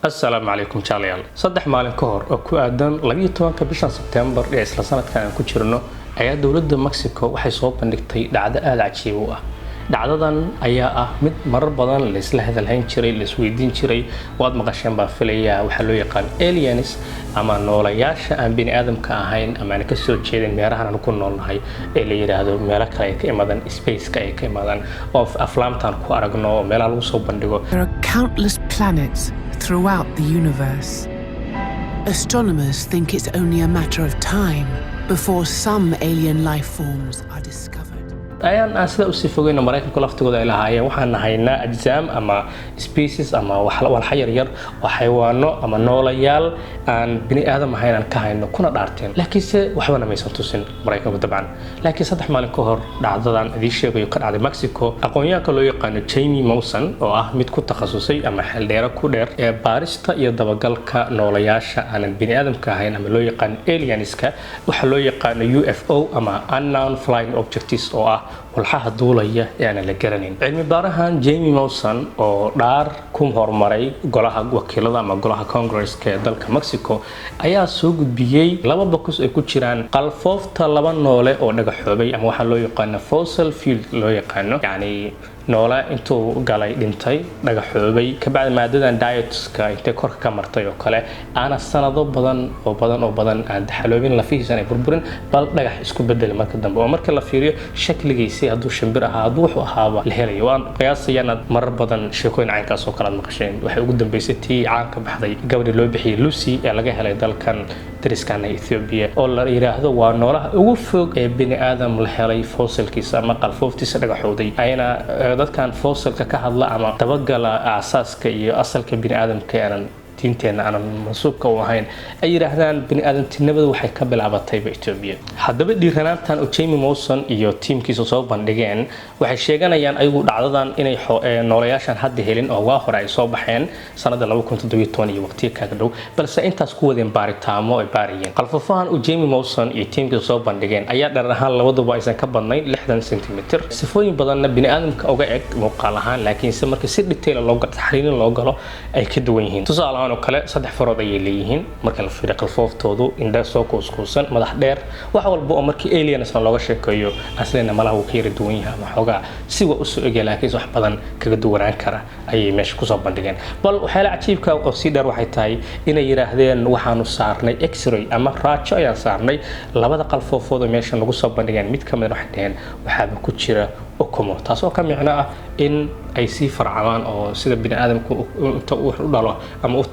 السلام عليكم جاليال صدح مالin ka hor oo ku aadan 12 bisha September ee isla sanadkan aan ku jirno ayaa dawladda Mexico waxay soo bandhigtay dhacdo aad cajiib u ah dhacdadan ayaa ah mid marar badan la isla hadalhayn jiray la isweydiin jiray waad maqasheen baa filaya waxa loo yaqaan aliens ama noolayaasha aan bini aadamka ahayn ama aan ka soo jeedin meerahan aan ku noolnahay ee la yiraahdo meelo kale ka imadan space-ka ay ka imadan oo aflaamtan ku aragno meelaha lagu soo bandhigo. There are countless planets throughout the universe. Astronomers think it's only a matter of time before some alien life forms are discovered. ayaan sida u sii fogeyna Mareykanka laftigooda ay lahaayeen waxaan nahaynaa ajsaam ama species ama walxa yar yar oo xayawaano ama noolayaal aan bini aadam ahayn ka hayno kuna dhaarteen laakiinse waxba ma aysan tusin Mareykanka dabcan laakiin saddex maalin ka hor dhacdadan idin sheegayo ka dhacday Mexico aqoonyahanka loo yaqaan Jamie Maussan oo ah mid ku takhasusay ama xildheera ku dheer ee baarista iyo dabagalka noolayaasha aan bini aadamka ahayn ama loo yaqaan alienska waxa loo yaqaan UFO ama unknown flying objects oo ah walxaha duulaya ee aan la garanayn cilmi baarahan Jamie Maussan oo dhaar ku hormaray golaha wakiilada ama golaha Congress-ka ee dalka Mexico ayaa soo gudbiyay laba boqos ay ku jiraan qalfoofta laba noole oo dhagaxoobay ama waxa loo yaqaan fossil fuel loo yaqaano yani noola intuu galay dhintay dhagaxoobay ka bacdi maadadan dietska intee korka ka martay oo kale ana sanado badan aan daxaloobin lafihiisan ay burburin bal dhagax isku bedel marka dambe oo marka la fiiriyo shakligiisa haduu shimbir ahaa haduu wuxuu ahaaba la helayo waan qiyaasayana marar badan sheekooyin caynkaas oo kala maqasheen waxay ugu dambeysay tii caan ka baxday gabadhi loo bixiyay Lucy ee laga helay dalkan dariskana Ethiopia oo la yiraahdo waa noolaha ugu fog ee bini aadam la helay fossilkiisa ama qalfooftiisa dhagaxooday ayna dadkan fossilka ka hadla ama dabagala aasaaska iyo asalka bini aadamka diinteena aan masuubka u ahayn ay yiraahdaan bini aadamtinimadu waxay ka bilaabatay Ethiopia hadaba dhiiranaantan oo Jamie Maussan iyo teamkiisa soo bandhigeen waxay sheeganayaan ayagu dhacdadan inay noolayaashan hadda helin oo waa hore ay soo baxeen sanada 2017 iyo waqtiga ka dhow balse intaas ku wadeen baaritaamo ay baariyeen qalfoofahan oo Jamie Maussan iyo teamkiisa soo bandhigeen ayaa dhar ahaan labaduba aysan ka badnayn 60 cm sifooyin badanna bini aadamka uga eg muuqaal ahaan laakiin se marka si detail loo taxriirin loo galo ay ka duwan yihiin tusaale oo kale saddex farood ay leeyihiin marka la fiiriyo qalfooftoodu indha soo kuuskuusan madax dheer wax walba oo markii aliens looga sheekeeyo aslina malaha uu ka yiri duwan yahay ama xogaa si waa u soo egay laakiin wax badan kaga duwanaan kara ayay meesha ku soo bandhigeen bal waxa la cajiibka oo si dheer waxay tahay inay yiraahdeen waxaanu saarnay x-ray ama raajo ayaan saarnay labada qalfoofooda meesha lagu soo bandhigeen mid kamid ah waxaan waxa ku jira ukumo taasoo ka micno ah in ay si farcamaan oo sida bini aadamku inta uu u dhalo ama u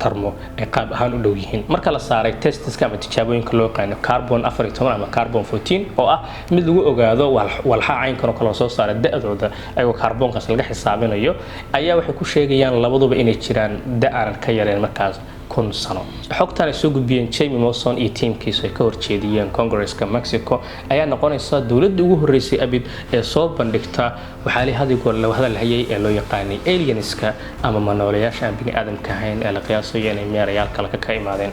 tarmo ay qaab ahaan u dhow yihiin marka la saaray testiska ama tijaabooyinka loo yaqaan carbon 14 ama carbon 14 oo ah mid lagu ogaado walxa caynkan oo kala soo saaray da'dooda ayuu carbonkaas laga xisaabinayo ayaa waxay ku sheegayaan labaduba inay jiraan da'an ka yareen markaas kun sano xogtan ay soo gudbiyeen Jamie Maussan iyo teamkiisa ay ka horjeediyeen Congress-ka Mexico ayaa noqonaysa dawladda ugu horeysay abid ee soo bandhigta waxa la hadigood la hadalhayay ee loo yaqaanay alienska ama noolayaasha aan bini aadamka ahayn ee la qiyaasayo inay meerayaal kale ka imaadeen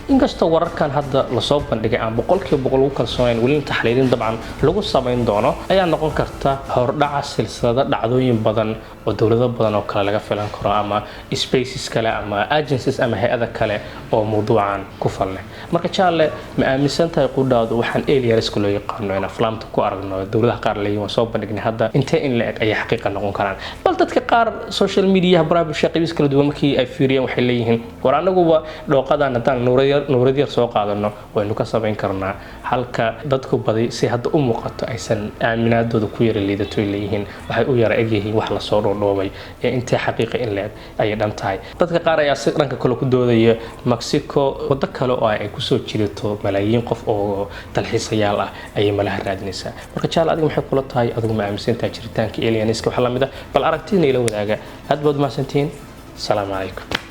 inkastoo wararkan hadda la soo bandhigay aan boqolkiiba boqol ugu kalsoonayn weli taxliilin dabcan lagu sameyn doono ayaa noqon karta hordhaca silsilada dhacdooyin badan oo dawlado badan oo kale laga filan karo ama spaces kale ama agencies ama hay'ado kale oo mawduucan ku falnay marka jaalle ma aaminsantahay qudhaadu waxaan alienska loo yaqaano in aflaamta ku aragno dawladaha qaar leeyihiin soo bandhignay hadda intee in la eg ay xaqiiqo noqon karaan bal dadka qaar social media barnaamijyo qaybis kala duwan markii ay fiiriyeen waxay leeyihiin war anaguba dhooqadan hadaan nuuradiyar soo qaadano waynu ka sameyn karnaa halka dadku badi si hadda u muuqato aysan aaminaadooda ku yara liidato leeyihiin waxay u yara egyihiin wax la soo dhoobay ee intee xaqiiqo in la eg ay dhan tahay dadka qaar ayaa si dhanka kale ku doodaya Mexico wada kale oo ay ku soo jirto malaayiin qof oo dalxiisayaal ah ay malaha raadinaysaa marka jaal adiga maxay kula tahay adigu ma aaminsantahay jiritaanka alienska waxa la mid ah bal aragtiina ila wadaaga aad baad ma santiin salaam alaykum